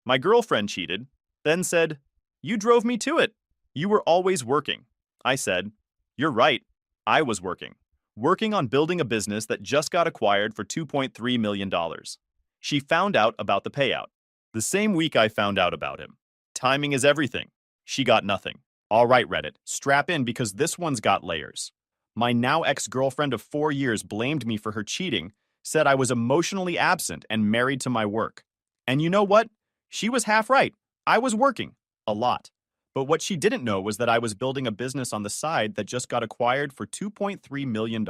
My girlfriend cheated, then said, "You drove me to it. You were always working." I said, "You're right. I was working. Working on building a business that just got acquired for $2.3 million. She found out about the payout. The same week I found out about him. Timing is everything. She got nothing. All right, Reddit, strap in because this one's got layers. My now ex-girlfriend of 4 years blamed me for her cheating, said I was emotionally absent and married to my work. And you know what? She was half right. I was working. A lot. But what she didn't know was that I was building a business on the side that just got acquired for $2.3 million.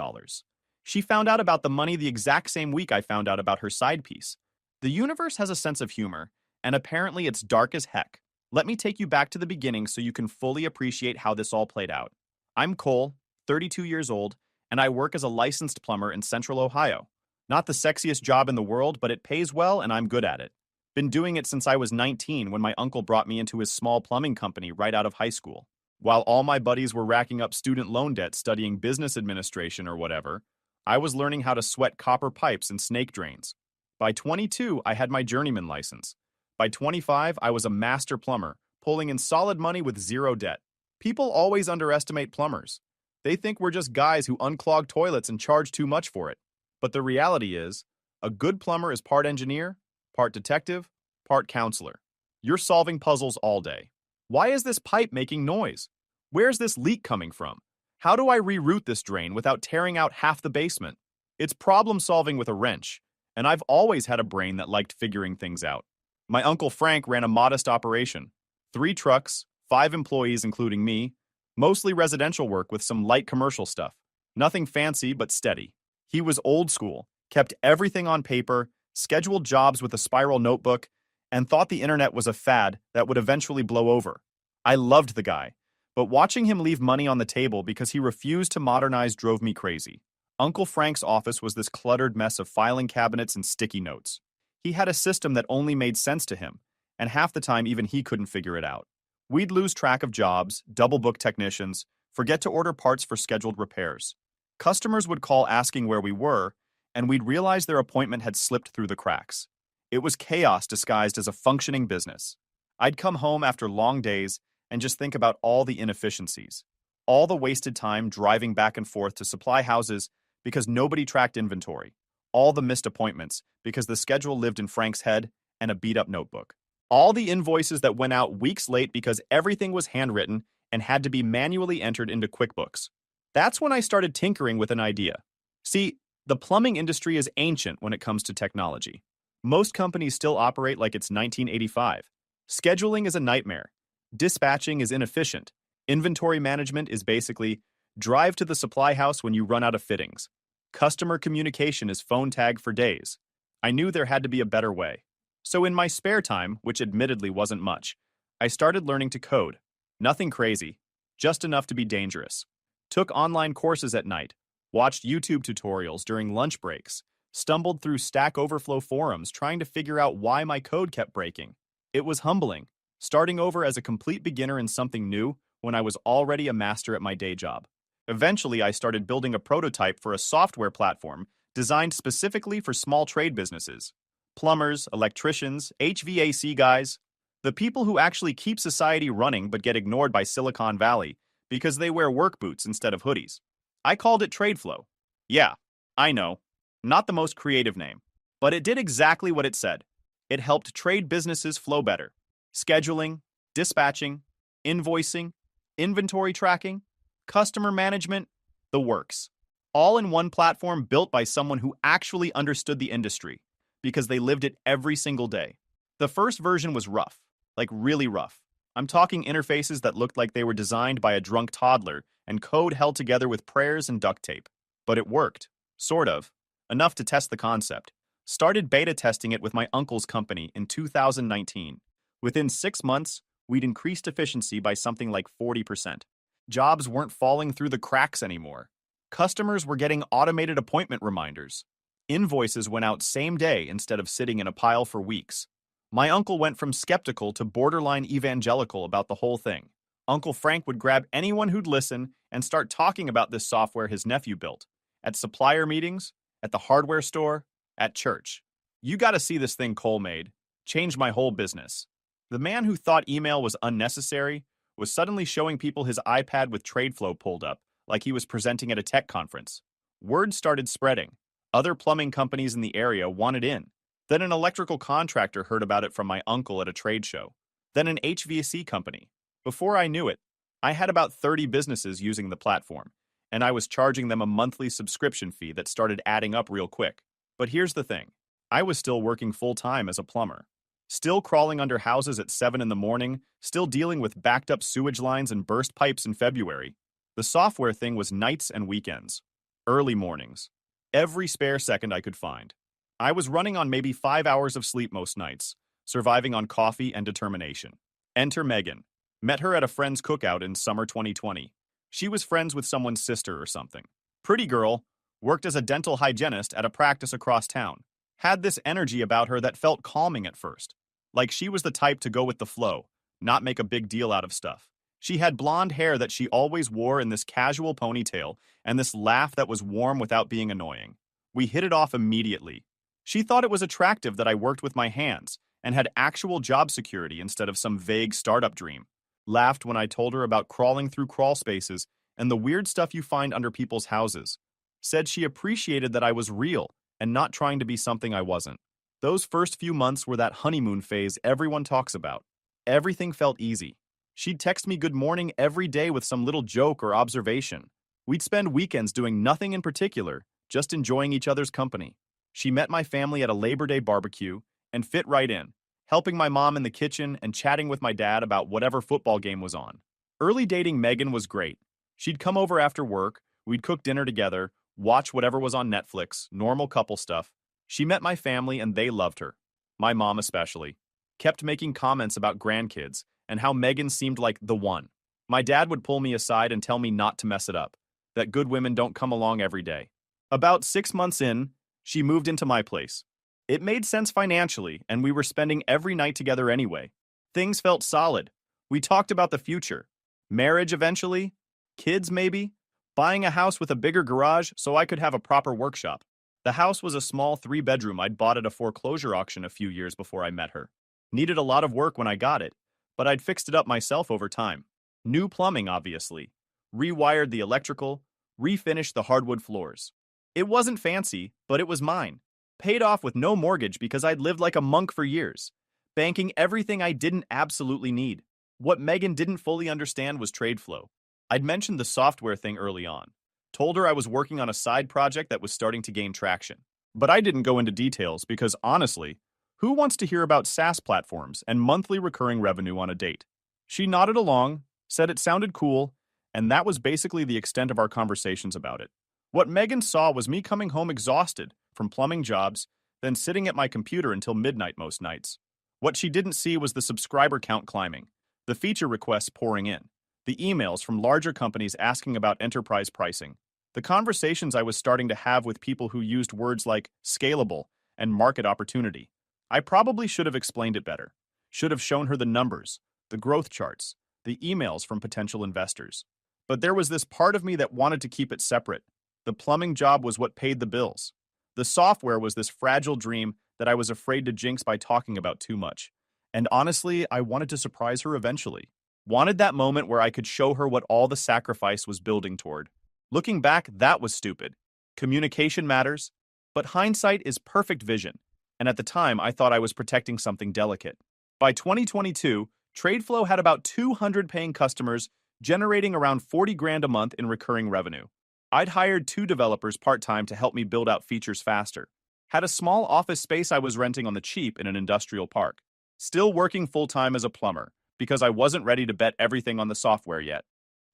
She found out about the money the exact same week I found out about her side piece. The universe has a sense of humor, and apparently it's dark as heck. Let me take you back to the beginning so you can fully appreciate how this all played out. I'm Cole, 32 years old, and I work as a licensed plumber in Central Ohio. Not the sexiest job in the world, but it pays well and I'm good at it. Been doing it since I was 19 when my uncle brought me into his small plumbing company right out of high school. While all my buddies were racking up student loan debt studying business administration or whatever, I was learning how to sweat copper pipes and snake drains. By 22, I had my journeyman license. By 25, I was a master plumber, pulling in solid money with zero debt. People always underestimate plumbers. They think we're just guys who unclog toilets and charge too much for it. But the reality is, a good plumber is part engineer, part detective, part counselor. You're solving puzzles all day. Why is this pipe making noise? Where's this leak coming from? How do I reroute this drain without tearing out half the basement? It's problem solving with a wrench, and I've always had a brain that liked figuring things out. My uncle Frank ran a modest operation. 3 trucks, 5 employees including me, mostly residential work with some light commercial stuff. Nothing fancy, but steady. He was old school, kept everything on paper, scheduled jobs with a spiral notebook, and thought the internet was a fad that would eventually blow over. I loved the guy, but watching him leave money on the table because he refused to modernize drove me crazy. Uncle Frank's office was this cluttered mess of filing cabinets and sticky notes. He had a system that only made sense to him, and half the time even he couldn't figure it out. We'd lose track of jobs, double book technicians, forget to order parts for scheduled repairs. Customers would call asking where we were, and we'd realize their appointment had slipped through the cracks. It was chaos disguised as a functioning business. I'd come home after long days and just think about all the inefficiencies, all the wasted time driving back and forth to supply houses because nobody tracked inventory, all the missed appointments because the schedule lived in Frank's head and a beat-up notebook, all the invoices that went out weeks late because everything was handwritten and had to be manually entered into QuickBooks. That's when I started tinkering with an idea. See, the plumbing industry is ancient when it comes to technology. Most companies still operate like it's 1985. Scheduling is a nightmare. Dispatching is inefficient. Inventory management is basically drive to the supply house when you run out of fittings. Customer communication is phone tag for days. I knew there had to be a better way. So in my spare time, which admittedly wasn't much, I started learning to code. Nothing crazy, just enough to be dangerous. Took online courses at night, watched YouTube tutorials during lunch breaks, stumbled through Stack Overflow forums trying to figure out why my code kept breaking. It was humbling, starting over as a complete beginner in something new when I was already a master at my day job. Eventually, I started building a prototype for a software platform designed specifically for small trade businesses. Plumbers, electricians, HVAC guys, the people who actually keep society running but get ignored by Silicon Valley because they wear work boots instead of hoodies. I called it TradeFlow. Yeah, I know, not the most creative name, but it did exactly what it said. It helped trade businesses flow better. Scheduling, dispatching, invoicing, inventory tracking, customer management, the works. All in one platform built by someone who actually understood the industry because they lived it every single day. The first version was rough, like really rough. I'm talking interfaces that looked like they were designed by a drunk toddler and code held together with prayers and duct tape. But it worked, sort of, enough to test the concept. Started beta testing it with my uncle's company in 2019. Within 6 months, we'd increased efficiency by something like 40%. Jobs weren't falling through the cracks anymore. Customers were getting automated appointment reminders. Invoices went out same day instead of sitting in a pile for weeks. My uncle went from skeptical to borderline evangelical about the whole thing. Uncle Frank would grab anyone who'd listen and start talking about this software his nephew built. At supplier meetings, at the hardware store, at church. You gotta see this thing Cole made. Changed my whole business. The man who thought email was unnecessary was suddenly showing people his iPad with TradeFlow pulled up, like he was presenting at a tech conference. Word started spreading. Other plumbing companies in the area wanted in. Then an electrical contractor heard about it from my uncle at a trade show. Then an HVAC company. Before I knew it, I had about 30 businesses using the platform, and I was charging them a monthly subscription fee that started adding up real quick. But here's the thing. I was still working full-time as a plumber. Still crawling under houses at 7 in the morning, still dealing with backed up sewage lines and burst pipes in February. The software thing was nights and weekends. Early mornings. Every spare second I could find. I was running on maybe 5 hours of sleep most nights, surviving on coffee and determination. Enter Megan. Met her at a friend's cookout in summer 2020. She was friends with someone's sister or something. Pretty girl, worked as a dental hygienist at a practice across town. Had this energy about her that felt calming at first. Like she was the type to go with the flow, not make a big deal out of stuff. She had blonde hair that she always wore in this casual ponytail, and this laugh that was warm without being annoying. We hit it off immediately. She thought it was attractive that I worked with my hands and had actual job security instead of some vague startup dream. Laughed when I told her about crawling through crawl spaces and the weird stuff you find under people's houses. Said she appreciated that I was real and not trying to be something I wasn't. Those first few months were that honeymoon phase everyone talks about. Everything felt easy. She'd text me good morning every day with some little joke or observation. We'd spend weekends doing nothing in particular, just enjoying each other's company. She met my family at a Labor Day barbecue and fit right in, helping my mom in the kitchen and chatting with my dad about whatever football game was on. Early dating Megan was great. She'd come over after work, we'd cook dinner together, watch whatever was on Netflix, normal couple stuff. She met my family and they loved her. My mom especially. Kept making comments about grandkids and how Megan seemed like the one. My dad would pull me aside and tell me not to mess it up, that good women don't come along every day. About 6 months in, she moved into my place. It made sense financially, and we were spending every night together anyway. Things felt solid. We talked about the future. Marriage eventually? Kids maybe? Buying a house with a bigger garage so I could have a proper workshop. The house was a small 3-bedroom I'd bought at a foreclosure auction a few years before I met her. Needed a lot of work when I got it, but I'd fixed it up myself over time. New plumbing, obviously. Rewired the electrical, refinished the hardwood floors. It wasn't fancy, but it was mine. Paid off with no mortgage because I'd lived like a monk for years, banking everything I didn't absolutely need. What Megan didn't fully understand was TradeFlow. I'd mentioned the software thing early on. Told her I was working on a side project that was starting to gain traction. But I didn't go into details because, honestly, who wants to hear about SaaS platforms and monthly recurring revenue on a date? She nodded along, said it sounded cool, and that was basically the extent of our conversations about it. What Megan saw was me coming home exhausted from plumbing jobs, then sitting at my computer until midnight most nights. What she didn't see was the subscriber count climbing, the feature requests pouring in, the emails from larger companies asking about enterprise pricing, the conversations I was starting to have with people who used words like scalable and market opportunity. I probably should have explained it better. Should have shown her the numbers, the growth charts, the emails from potential investors. But there was this part of me that wanted to keep it separate. The plumbing job was what paid the bills. The software was this fragile dream that I was afraid to jinx by talking about too much. And honestly, I wanted to surprise her eventually. Wanted that moment where I could show her what all the sacrifice was building toward. Looking back, that was stupid. Communication matters, but hindsight is perfect vision. And at the time, I thought I was protecting something delicate. By 2022, TradeFlow had about 200 paying customers, generating around 40 grand a month in recurring revenue. I'd hired 2 developers part-time to help me build out features faster. Had a small office space I was renting on the cheap in an industrial park. Still working full-time as a plumber, because I wasn't ready to bet everything on the software yet.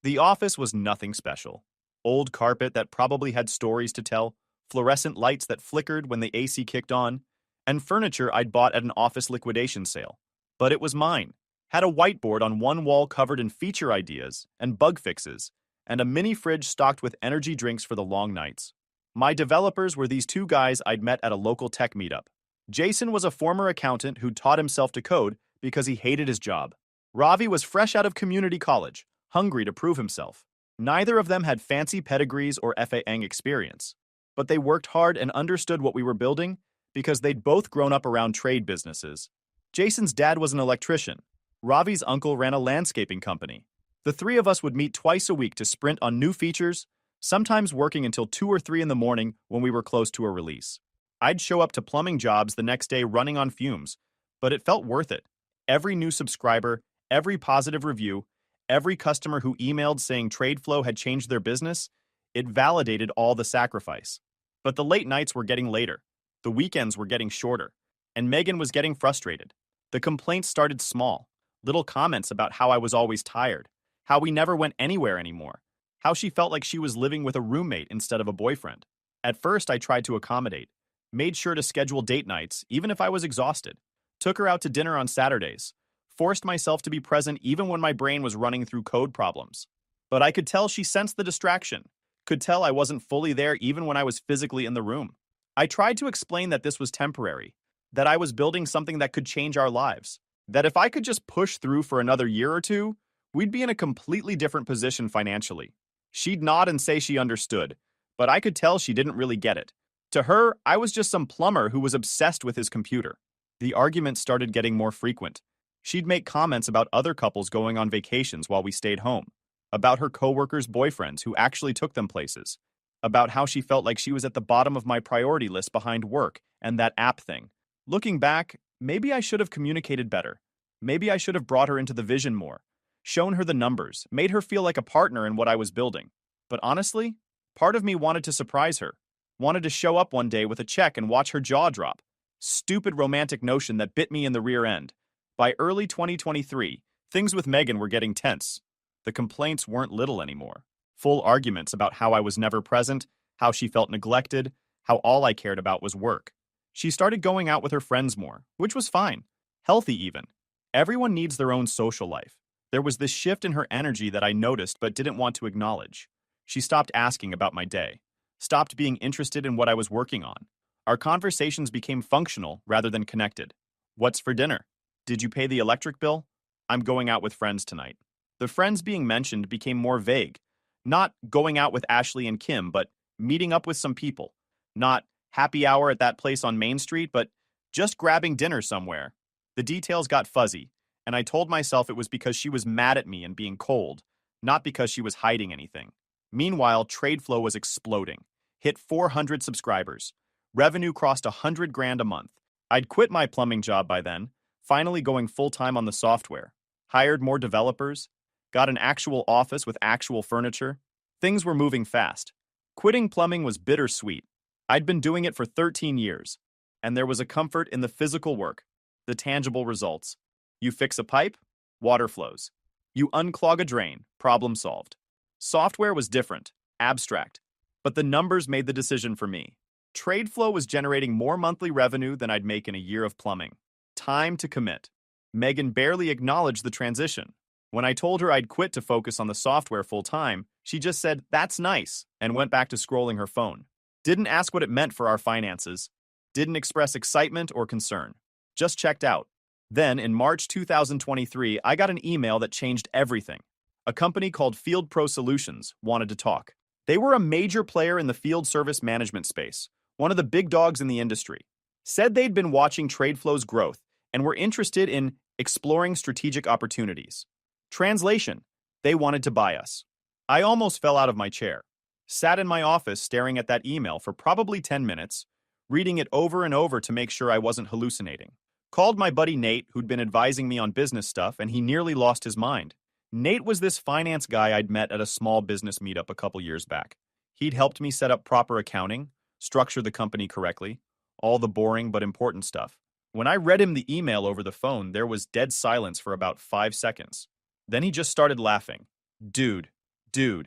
The office was nothing special. Old carpet that probably had stories to tell, fluorescent lights that flickered when the AC kicked on, and furniture I'd bought at an office liquidation sale. But it was mine. Had a whiteboard on one wall covered in feature ideas and bug fixes, and a mini fridge stocked with energy drinks for the long nights. My developers were these 2 guys I'd met at a local tech meetup. Jason was a former accountant who taught himself to code because he hated his job. Ravi was fresh out of community college, hungry to prove himself. Neither of them had fancy pedigrees or FA-ing experience, but they worked hard and understood what we were building because they'd both grown up around trade businesses. Jason's dad was an electrician. Ravi's uncle ran a landscaping company. The three of us would meet twice a week to sprint on new features, sometimes working until 2 or 3 in the morning when we were close to a release. I'd show up to plumbing jobs the next day running on fumes, but it felt worth it. Every new subscriber, every positive review, every customer who emailed saying TradeFlow had changed their business, it validated all the sacrifice. But the late nights were getting later. The weekends were getting shorter. And Megan was getting frustrated. The complaints started small. Little comments about how I was always tired, how we never went anywhere anymore, how she felt like she was living with a roommate instead of a boyfriend. At first, I tried to accommodate, made sure to schedule date nights even if I was exhausted, took her out to dinner on Saturdays, forced myself to be present even when my brain was running through code problems. But I could tell she sensed the distraction, could tell I wasn't fully there even when I was physically in the room. I tried to explain that this was temporary, that I was building something that could change our lives, that if I could just push through for another year or two, we'd be in a completely different position financially. She'd nod and say she understood, but I could tell she didn't really get it. To her, I was just some plumber who was obsessed with his computer. The arguments started getting more frequent. She'd make comments about other couples going on vacations while we stayed home, about her coworkers' boyfriends who actually took them places, about how she felt like she was at the bottom of my priority list behind work and that app thing. Looking back, maybe I should have communicated better. Maybe I should have brought her into the vision more, shown her the numbers, made her feel like a partner in what I was building. But honestly, part of me wanted to surprise her, wanted to show up one day with a check and watch her jaw drop. Stupid romantic notion that bit me in the rear end. By early 2023, things with Megan were getting tense. The complaints weren't little anymore. Full arguments about how I was never present, how she felt neglected, how all I cared about was work. She started going out with her friends more, which was fine. Healthy even. Everyone needs their own social life. There was this shift in her energy that I noticed but didn't want to acknowledge. She stopped asking about my day, stopped being interested in what I was working on. Our conversations became functional rather than connected. What's for dinner? Did you pay the electric bill? I'm going out with friends tonight. The friends being mentioned became more vague. Not going out with Ashley and Kim, but meeting up with some people. Not happy hour at that place on Main Street, but just grabbing dinner somewhere. The details got fuzzy, and I told myself it was because she was mad at me and being cold, not because she was hiding anything. Meanwhile, TradeFlow was exploding. Hit 400 subscribers. Revenue crossed 100 grand a month. I'd quit my plumbing job by then, finally going full-time on the software. Hired more developers. Got an actual office with actual furniture. Things were moving fast. Quitting plumbing was bittersweet. I'd been doing it for 13 years, and there was a comfort in the physical work, the tangible results. You fix a pipe, water flows. You unclog a drain, problem solved. Software was different, abstract, but the numbers made the decision for me. TradeFlow was generating more monthly revenue than I'd make in a year of plumbing. Time to commit. Megan barely acknowledged the transition. When I told her I'd quit to focus on the software full-time, she just said, "That's nice," and went back to scrolling her phone. Didn't ask what it meant for our finances. Didn't express excitement or concern. Just checked out. Then, in March 2023, I got an email that changed everything. A company called Field Pro Solutions wanted to talk. They were a major player in the field service management space, one of the big dogs in the industry. Said they'd been watching TradeFlow's growth and were interested in exploring strategic opportunities. Translation: they wanted to buy us. I almost fell out of my chair. Sat in my office staring at that email for probably 10 minutes, reading it over and over to make sure I wasn't hallucinating. Called my buddy Nate, who'd been advising me on business stuff, and he nearly lost his mind. Nate was this finance guy I'd met at a small business meetup a couple years back. He'd helped me set up proper accounting, structure the company correctly, all the boring but important stuff. When I read him the email over the phone, there was dead silence for about 5 seconds. Then he just started laughing. Dude, do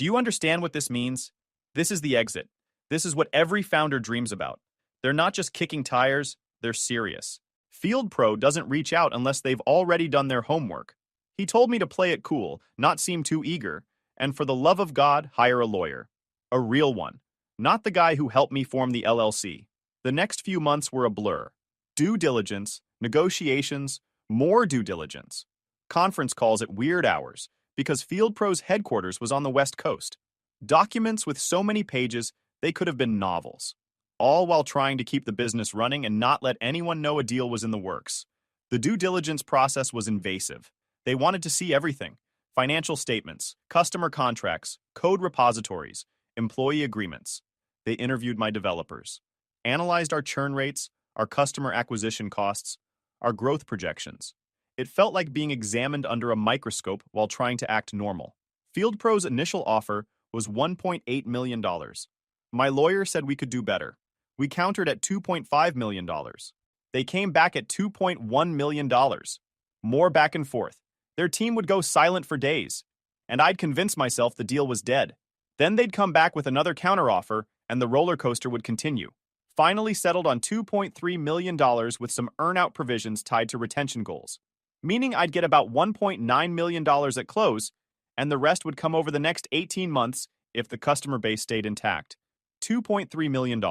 you understand what this means? This is the exit. This is what every founder dreams about. They're not just kicking tires, they're serious. Field Pro doesn't reach out unless they've already done their homework. He told me to play it cool, not seem too eager, and for the love of God, hire a lawyer. A real one. Not the guy who helped me form the LLC. The next few months were a blur. Due diligence, negotiations, more due diligence. Conference calls at weird hours, because Field Pro's headquarters was on the West Coast. Documents with so many pages, they could have been novels. All while trying to keep the business running and not let anyone know a deal was in the works. The due diligence process was invasive. They wanted to see everything: financial statements, customer contracts, code repositories, employee agreements. They interviewed my developers, analyzed our churn rates, our customer acquisition costs, our growth projections. It felt like being examined under a microscope while trying to act normal. FieldPro's initial offer was $1.8 million. My lawyer said we could do better. We countered at $2.5 million. They came back at $2.1 million. More back and forth. Their team would go silent for days, and I'd convince myself the deal was dead. Then they'd come back with another counteroffer, and the roller coaster would continue. Finally settled on $2.3 million with some earn-out provisions tied to retention goals, meaning I'd get about $1.9 million at close, and the rest would come over the next 18 months if the customer base stayed intact. $2.3 million.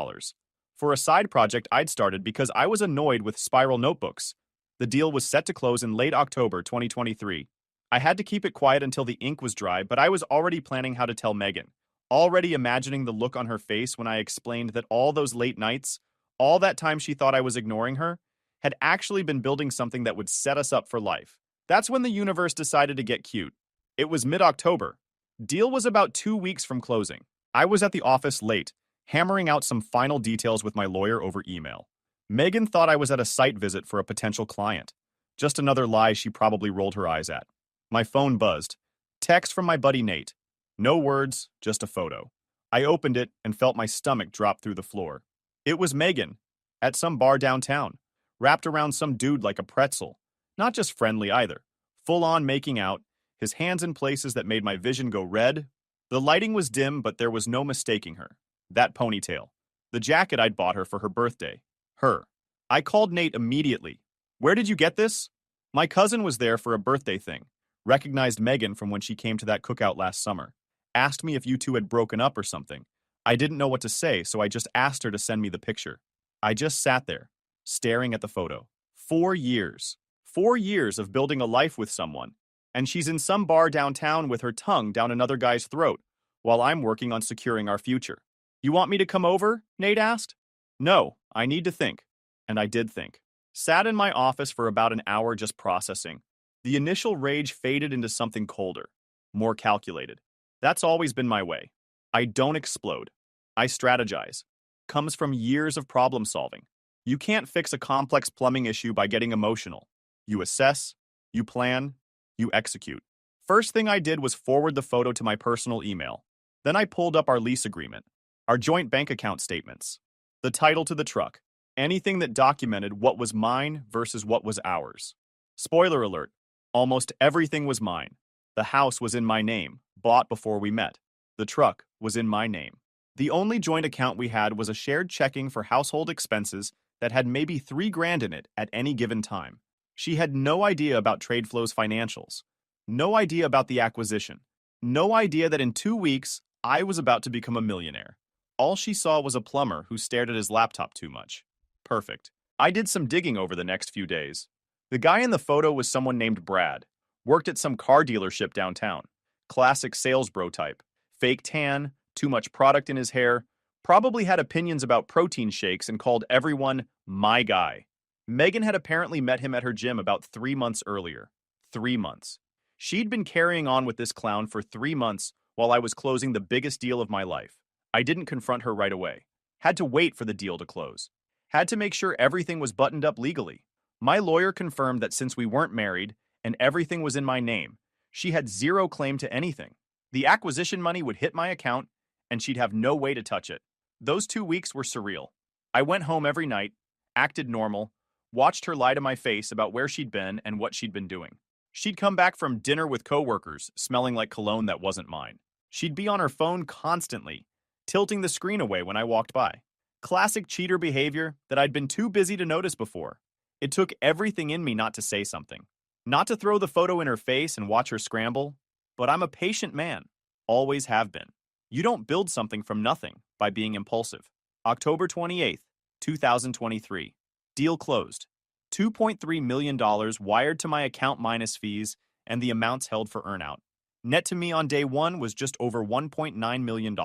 For a side project I'd started because I was annoyed with spiral notebooks. The deal was set to close in late October 2023. I had to keep it quiet until the ink was dry, but I was already planning how to tell Megan. Already imagining the look on her face when I explained that all those late nights, all that time she thought I was ignoring her, had actually been building something that would set us up for life. That's when the universe decided to get cute. It was mid-October. Deal was about 2 weeks from closing. I was at the office late, hammering out some final details with my lawyer over email. Megan thought I was at a site visit for a potential client. Just another lie she probably rolled her eyes at. My phone buzzed. Text from my buddy Nate. No words, just a photo. I opened it and felt my stomach drop through the floor. It was Megan, at some bar downtown, wrapped around some dude like a pretzel. Not just friendly either. Full-on making out, his hands in places that made my vision go red. The lighting was dim, but there was no mistaking her. That ponytail. The jacket I'd bought her for her birthday. Her. I called Nate immediately. Where did you get this? My cousin was there for a birthday thing. Recognized Megan from when she came to that cookout last summer. Asked me if you two had broken up or something. I didn't know what to say, so I just asked her to send me the picture. I just sat there, staring at the photo. 4 years. 4 years of building a life with someone. And she's in some bar downtown with her tongue down another guy's throat, while I'm working on securing our future. You want me to come over? Nate asked. No, I need to think. And I did think. Sat in my office for about an hour just processing. The initial rage faded into something colder, more calculated. That's always been my way. I don't explode. I strategize. Comes from years of problem solving. You can't fix a complex plumbing issue by getting emotional. You assess, you plan, you execute. First thing I did was forward the photo to my personal email. Then I pulled up our lease agreement, our joint bank account statements, the title to the truck, anything that documented what was mine versus what was ours. Spoiler alert, almost everything was mine. The house was in my name, bought before we met. The truck was in my name. The only joint account we had was a shared checking for household expenses that had maybe $3,000 in it at any given time. She had no idea about TradeFlow's financials, no idea about the acquisition, no idea that in 2 weeks I was about to become a millionaire. All she saw was a plumber who stared at his laptop too much. Perfect. I did some digging over the next few days. The guy in the photo was someone named Brad, worked at some car dealership downtown. Classic sales bro type. Fake tan, too much product in his hair, probably had opinions about protein shakes and called everyone my guy. Megan had apparently met him at her gym about 3 months earlier. 3 months. She'd been carrying on with this clown for 3 months while I was closing the biggest deal of my life. I didn't confront her right away. Had to wait for the deal to close. Had to make sure everything was buttoned up legally. My lawyer confirmed that since we weren't married and everything was in my name, she had zero claim to anything. The acquisition money would hit my account and she'd have no way to touch it. Those 2 weeks were surreal. I went home every night, acted normal, watched her lie to my face about where she'd been and what she'd been doing. She'd come back from dinner with coworkers, smelling like cologne that wasn't mine. She'd be on her phone constantly, tilting the screen away when I walked by. Classic cheater behavior that I'd been too busy to notice before. It took everything in me not to say something. Not to throw the photo in her face and watch her scramble, but I'm a patient man. Always have been. You don't build something from nothing by being impulsive. October 28th, 2023. Deal closed. $2.3 million wired to my account minus fees and the amounts held for earnout. Net to me on day one was just over $1.9 million.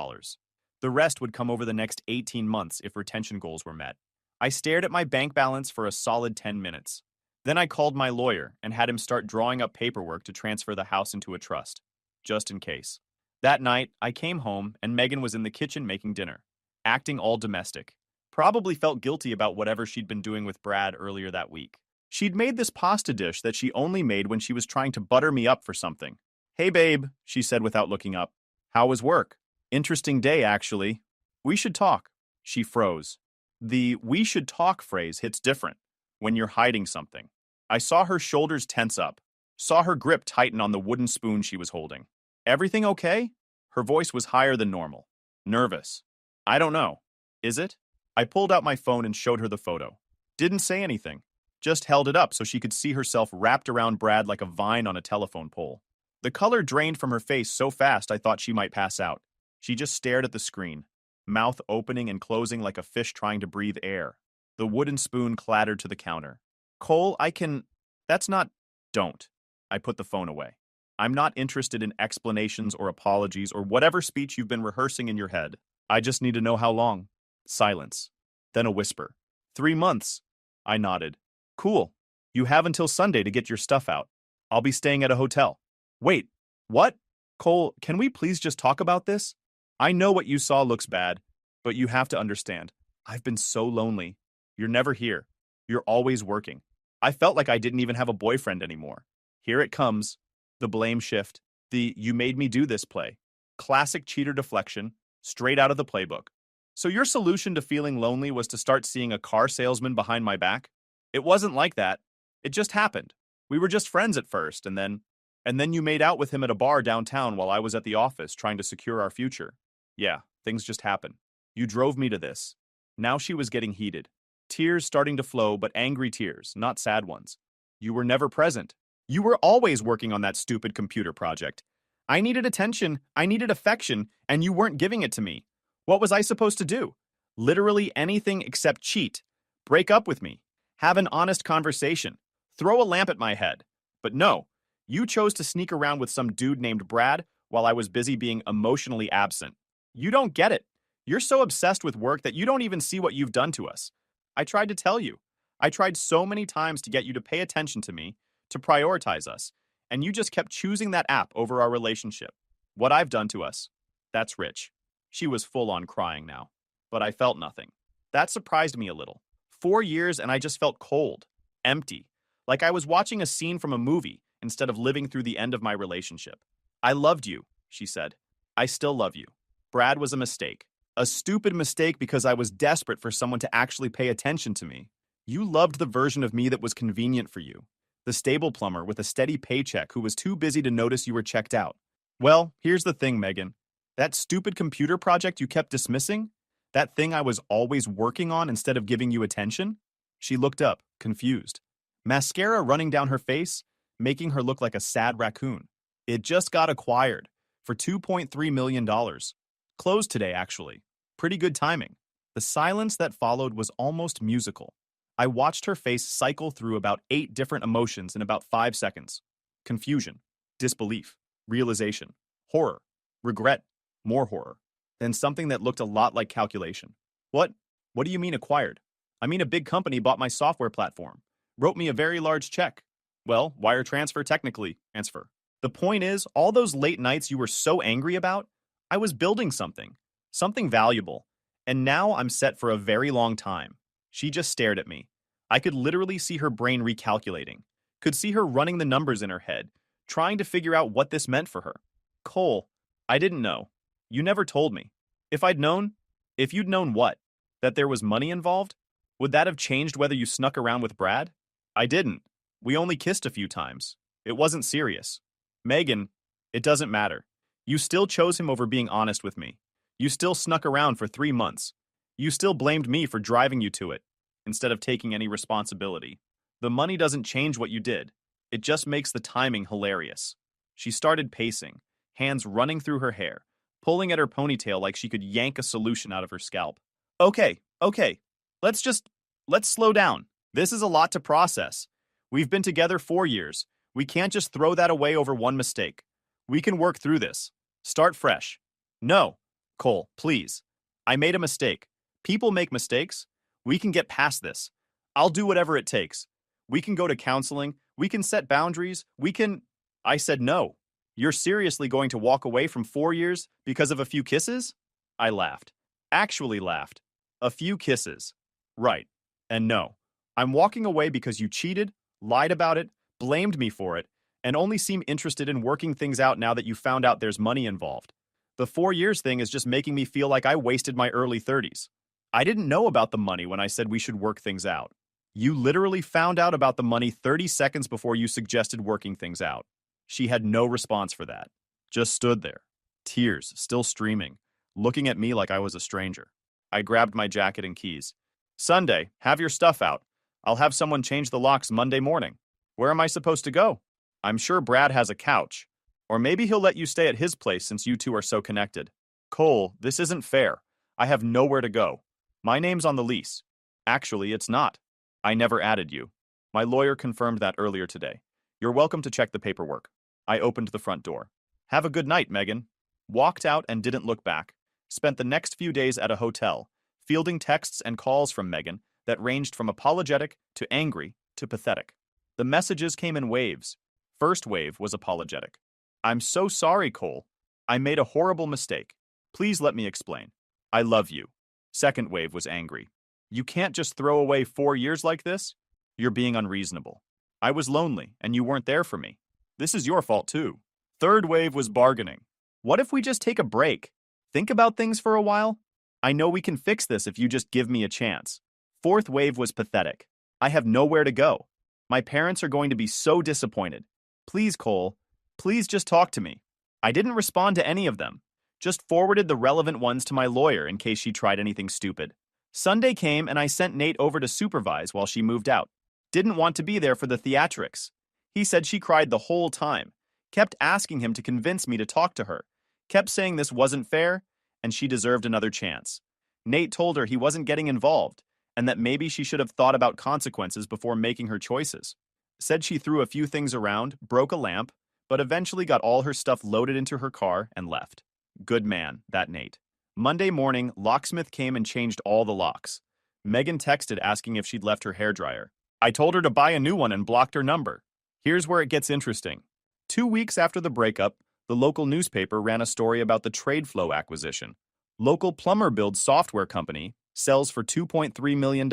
The rest would come over the next 18 months if retention goals were met. I stared at my bank balance for a solid 10 minutes. Then I called my lawyer and had him start drawing up paperwork to transfer the house into a trust, just in case. That night, I came home and Megan was in the kitchen making dinner, acting all domestic. Probably felt guilty about whatever she'd been doing with Brad earlier that week. She'd made this pasta dish that she only made when she was trying to butter me up for something. "Hey babe," she said without looking up. "How was work?" "Interesting day, actually." "We should talk." She froze. The "we should talk" phrase hits different when you're hiding something. I saw her shoulders tense up, saw her grip tighten on the wooden spoon she was holding. "Everything okay?" Her voice was higher than normal. Nervous. "I don't know. Is it?" I pulled out my phone and showed her the photo. Didn't say anything. Just held it up so she could see herself wrapped around Brad like a vine on a telephone pole. The color drained from her face so fast I thought she might pass out. She just stared at the screen, mouth opening and closing like a fish trying to breathe air. The wooden spoon clattered to the counter. "Cole, That's not... Don't." I put the phone away. "I'm not interested in explanations or apologies or whatever speech you've been rehearsing in your head. I just need to know how long." Silence. Then a whisper. 3 months. I nodded. "Cool. You have until Sunday to get your stuff out. I'll be staying at a hotel." "Wait. What?" "Cole, can we please just talk about this? I know what you saw looks bad, but you have to understand. I've been so lonely. You're never here. You're always working. I felt like I didn't even have a boyfriend anymore." Here it comes. The blame shift. The "you made me do this" play. Classic cheater deflection, straight out of the playbook. "So your solution to feeling lonely was to start seeing a car salesman behind my back?" "It wasn't like that. It just happened. We were just friends at first, and then you made out with him at a bar downtown while I was at the office trying to secure our future. Yeah, things just happen. You drove me to this." Now she was getting heated. Tears starting to flow, but angry tears, not sad ones. "You were never present. You were always working on that stupid computer project. I needed attention, I needed affection, and you weren't giving it to me. What was I supposed to do? Literally anything except cheat. Break up with me. Have an honest conversation. Throw a lamp at my head. But no, you chose to sneak around with some dude named Brad while I was busy being emotionally absent. You don't get it. You're so obsessed with work that you don't even see what you've done to us. I tried to tell you. I tried so many times to get you to pay attention to me, to prioritize us, and you just kept choosing that app over our relationship. What I've done to us. That's rich." She was full on crying now. But I felt nothing. That surprised me a little. 4 years and I just felt cold, empty, like I was watching a scene from a movie instead of living through the end of my relationship. "I loved you," she said. "I still love you. Brad was a mistake. A stupid mistake because I was desperate for someone to actually pay attention to me. You loved the version of me that was convenient for you. The stable plumber with a steady paycheck who was too busy to notice you were checked out. Well, here's the thing, Megan. That stupid computer project you kept dismissing? That thing I was always working on instead of giving you attention?" She looked up, confused. Mascara running down her face, making her look like a sad raccoon. "It just got acquired for $2.3 million. Closed today, actually. Pretty good timing." The silence that followed was almost musical. I watched her face cycle through about 8 different emotions in about 5 seconds. Confusion, disbelief, realization, horror, regret, more horror. Then something that looked a lot like calculation. What? What do you mean acquired?" "I mean a big company bought my software platform. Wrote me a very large check." "Well, wire transfer technically, transfer. The point is, all those late nights you were so angry about, I was building something. Something valuable. And now I'm set for a very long time." She just stared at me. I could literally see her brain recalculating. Could see her running the numbers in her head, trying to figure out what this meant for her. "Cole, I didn't know. You never told me. If I'd known..." "If you'd known what? That there was money involved? Would that have changed whether you snuck around with Brad?" "I didn't. We only kissed a few times. It wasn't serious." "Megan, it doesn't matter. You still chose him over being honest with me. You still snuck around for 3 months. You still blamed me for driving you to it, instead of taking any responsibility. The money doesn't change what you did. It just makes the timing hilarious." She started pacing, hands running through her hair, pulling at her ponytail like she could yank a solution out of her scalp. Okay. Let's slow down. This is a lot to process. We've been together 4 years. We can't just throw that away over one mistake. We can work through this. Start fresh." "No, Cole, please. I made a mistake. People make mistakes. We can get past this. I'll do whatever it takes. We can go to counseling. We can set boundaries. We can. I said no. You're seriously going to walk away from 4 years because of a few kisses? I laughed. Actually laughed. A few kisses. Right. And no. I'm walking away because you cheated, lied about it, blamed me for it, and only seem interested in working things out now that you found out there's money involved. The 4 years thing is just making me feel like I wasted my early 30s. I didn't know about the money when I said we should work things out. You literally found out about the money 30 seconds before you suggested working things out. She had no response for that. Just stood there, tears still streaming, looking at me like I was a stranger. I grabbed my jacket and keys. Sunday, have your stuff out. I'll have someone change the locks Monday morning. Where am I supposed to go? I'm sure Brad has a couch. Or maybe he'll let you stay at his place since you two are so connected. Cole, this isn't fair. I have nowhere to go. My name's on the lease. Actually, it's not. I never added you. My lawyer confirmed that earlier today. You're welcome to check the paperwork. I opened the front door. Have a good night, Megan. Walked out and didn't look back. Spent the next few days at a hotel, fielding texts and calls from Megan that ranged from apologetic to angry to pathetic. The messages came in waves. First wave was apologetic. I'm so sorry, Cole. I made a horrible mistake. Please let me explain. I love you. Second wave was angry. You can't just throw away 4 years like this. You're being unreasonable. I was lonely, and you weren't there for me. This is your fault, too. Third wave was bargaining. What if we just take a break? Think about things for a while? I know we can fix this if you just give me a chance. Fourth wave was pathetic. I have nowhere to go. My parents are going to be so disappointed. Please, Cole, please just talk to me. I didn't respond to any of them. Just forwarded the relevant ones to my lawyer in case she tried anything stupid. Sunday came and I sent Nate over to supervise while she moved out. Didn't want to be there for the theatrics. He said she cried the whole time. Kept asking him to convince me to talk to her. Kept saying this wasn't fair and she deserved another chance. Nate told her he wasn't getting involved and that maybe she should have thought about consequences before making her choices. Said she threw a few things around, broke a lamp, but eventually got all her stuff loaded into her car and left. Good man, that Nate. Monday morning, locksmith came and changed all the locks. Megan texted asking if she'd left her hairdryer. I told her to buy a new one and blocked her number. Here's where it gets interesting. 2 weeks after the breakup, the local newspaper ran a story about the TradeFlow acquisition. Local plumber builds software company sells for $2.3 million,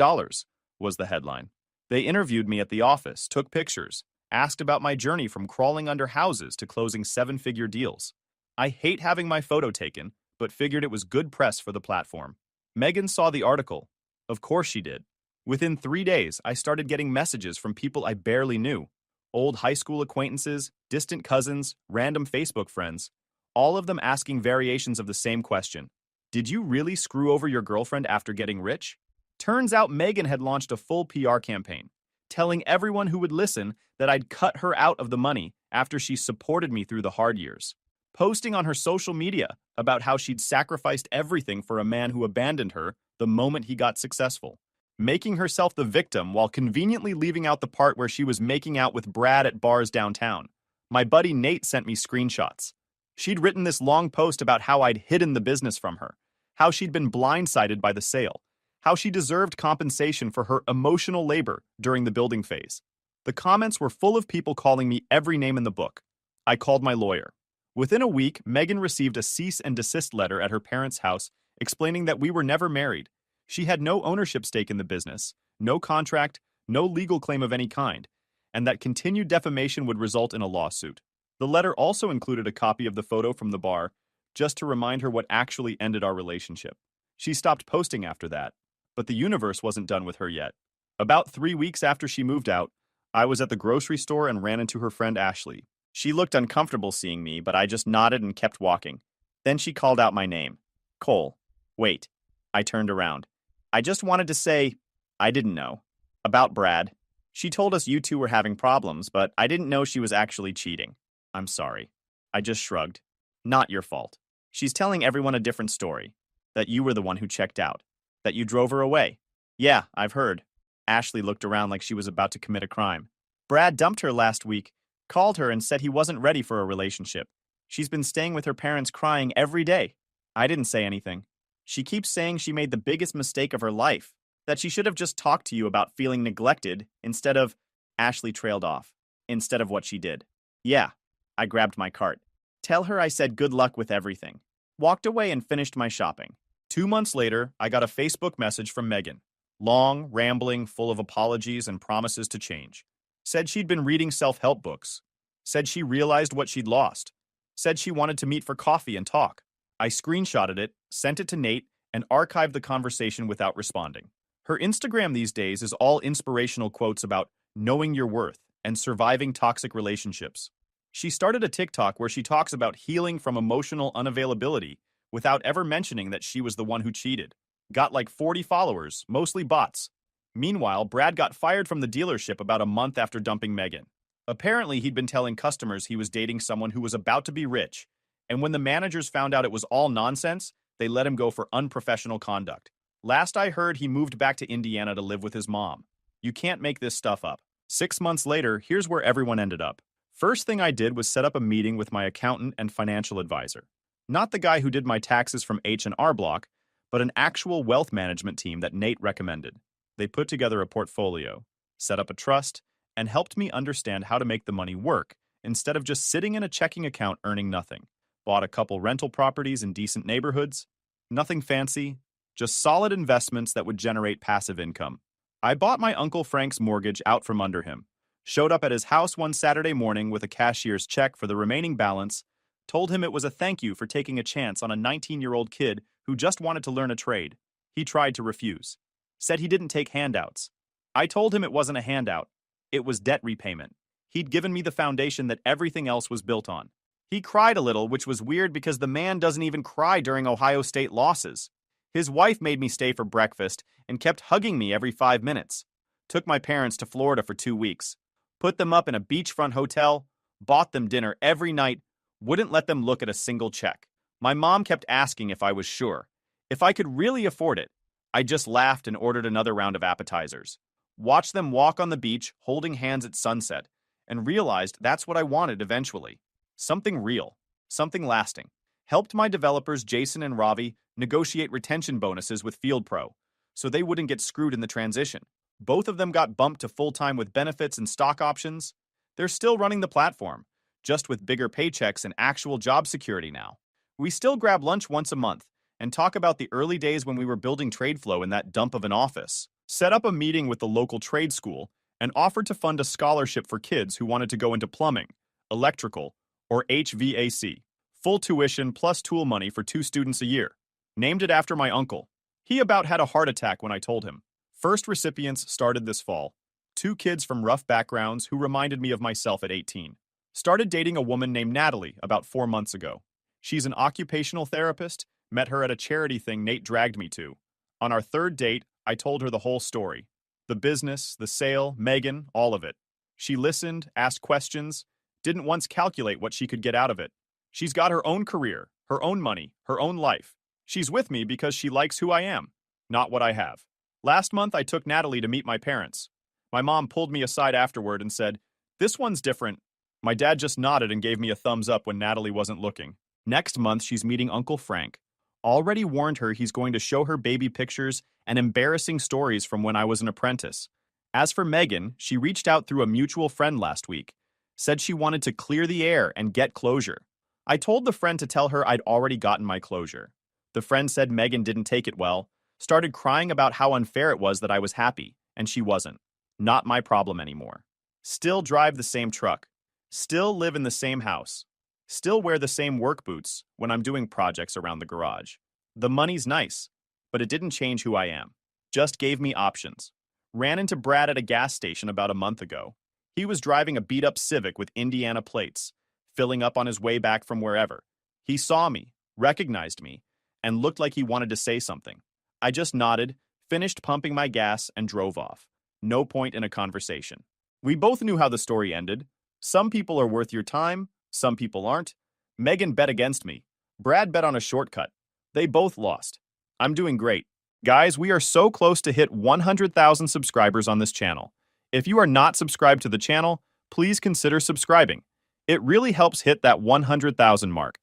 was the headline. They interviewed me at the office, took pictures, asked about my journey from crawling under houses to closing 7-figure deals. I hate having my photo taken, but figured it was good press for the platform. Megan saw the article. Of course she did. Within 3 days, I started getting messages from people I barely knew. Old high school acquaintances, distant cousins, random Facebook friends. All of them asking variations of the same question. Did you really screw over your girlfriend after getting rich? Turns out Megan had launched a full PR campaign, telling everyone who would listen that I'd cut her out of the money after she supported me through the hard years. Posting on her social media about how she'd sacrificed everything for a man who abandoned her the moment he got successful. Making herself the victim while conveniently leaving out the part where she was making out with Brad at bars downtown. My buddy Nate sent me screenshots. She'd written this long post about how I'd hidden the business from her, how she'd been blindsided by the sale, how she deserved compensation for her emotional labor during the building phase. The comments were full of people calling me every name in the book. I called my lawyer. Within a week, Megan received a cease and desist letter at her parents' house explaining that we were never married. She had no ownership stake in the business, no contract, no legal claim of any kind, and that continued defamation would result in a lawsuit. The letter also included a copy of the photo from the bar, just to remind her what actually ended our relationship. She stopped posting after that, but the universe wasn't done with her yet. About 3 weeks after she moved out, I was at the grocery store and ran into her friend Ashley. She looked uncomfortable seeing me, but I just nodded and kept walking. Then she called out my name. Cole. Wait. I turned around. I just wanted to say, I didn't know. About Brad. She told us you two were having problems, but I didn't know she was actually cheating. I'm sorry. I just shrugged. Not your fault. She's telling everyone a different story. That you were the one who checked out. That you drove her away. Yeah, I've heard. Ashley looked around like she was about to commit a crime. Brad dumped her last week, called her and said he wasn't ready for a relationship. She's been staying with her parents crying every day. I didn't say anything. She keeps saying she made the biggest mistake of her life. That she should have just talked to you about feeling neglected instead of, Ashley trailed off, instead of what she did. Yeah, I grabbed my cart. Tell her I said good luck with everything. Walked away and finished my shopping. 2 months later, I got a Facebook message from Megan. Long, rambling, full of apologies and promises to change. Said she'd been reading self-help books. Said she realized what she'd lost. Said she wanted to meet for coffee and talk. I screenshotted it, sent it to Nate, and archived the conversation without responding. Her Instagram these days is all inspirational quotes about knowing your worth and surviving toxic relationships. She started a TikTok where she talks about healing from emotional unavailability without ever mentioning that she was the one who cheated. Got like 40 followers, mostly bots. Meanwhile, Brad got fired from the dealership about a month after dumping Megan. Apparently, he'd been telling customers he was dating someone who was about to be rich, and when the managers found out it was all nonsense, they let him go for unprofessional conduct. Last I heard, he moved back to Indiana to live with his mom. You can't make this stuff up. 6 months later, here's where everyone ended up. First thing I did was set up a meeting with my accountant and financial advisor. Not the guy who did my taxes from H&R Block, but an actual wealth management team that Nate recommended. They put together a portfolio, set up a trust, and helped me understand how to make the money work instead of just sitting in a checking account earning nothing. Bought a couple rental properties in decent neighborhoods. Nothing fancy, just solid investments that would generate passive income. I bought my Uncle Frank's mortgage out from under him, showed up at his house one Saturday morning with a cashier's check for the remaining balance, told him it was a thank you for taking a chance on a 19-year-old kid who just wanted to learn a trade. He tried to refuse. Said he didn't take handouts. I told him it wasn't a handout. It was debt repayment. He'd given me the foundation that everything else was built on. He cried a little, which was weird because the man doesn't even cry during Ohio State losses. His wife made me stay for breakfast and kept hugging me every 5 minutes. Took my parents to Florida for 2 weeks. Put them up in a beachfront hotel. Bought them dinner every night. Wouldn't let them look at a single check. My mom kept asking if I was sure, if I could really afford it. I just laughed and ordered another round of appetizers. Watched them walk on the beach, holding hands at sunset, and realized that's what I wanted eventually. Something real, something lasting. Helped my developers Jason and Ravi negotiate retention bonuses with Field Pro, so they wouldn't get screwed in the transition. Both of them got bumped to full-time with benefits and stock options. They're still running the platform, just with bigger paychecks and actual job security now. We still grab lunch once a month and talk about the early days when we were building TradeFlow in that dump of an office. Set up a meeting with the local trade school and offered to fund a scholarship for kids who wanted to go into plumbing, electrical, or HVAC. Full tuition plus tool money for 2 students a year. Named it after my uncle. He about had a heart attack when I told him. First recipients started this fall. 2 kids from rough backgrounds who reminded me of myself at 18. Started dating a woman named Natalie about 4 months ago. She's an occupational therapist. Met her at a charity thing Nate dragged me to. On our 3rd date, I told her the whole story. The business, the sale, Megan, all of it. She listened, asked questions, didn't once calculate what she could get out of it. She's got her own career, her own money, her own life. She's with me because she likes who I am, not what I have. Last month, I took Natalie to meet my parents. My mom pulled me aside afterward and said, "This one's different." My dad just nodded and gave me a thumbs up when Natalie wasn't looking. Next month, she's meeting Uncle Frank. Already warned her he's going to show her baby pictures and embarrassing stories from when I was an apprentice. As for Megan, she reached out through a mutual friend last week. Said she wanted to clear the air and get closure. I told the friend to tell her I'd already gotten my closure. The friend said Megan didn't take it well, started crying about how unfair it was that I was happy, and she wasn't. Not my problem anymore. Still drive the same truck. Still live in the same house. Still wear the same work boots when I'm doing projects around the garage. The money's nice, but it didn't change who I am. Just gave me options. Ran into Brad at a gas station about a month ago. He was driving a beat-up Civic with Indiana plates, filling up on his way back from wherever. He saw me, recognized me, and looked like he wanted to say something. I just nodded, finished pumping my gas, and drove off. No point in a conversation. We both knew how the story ended. Some people are worth your time, some people aren't. Megan bet against me. Brad bet on a shortcut. They both lost. I'm doing great. Guys, we are so close to hit 100,000 subscribers on this channel. If you are not subscribed to the channel, please consider subscribing. It really helps hit that 100,000 mark.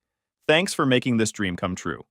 Thanks for making this dream come true.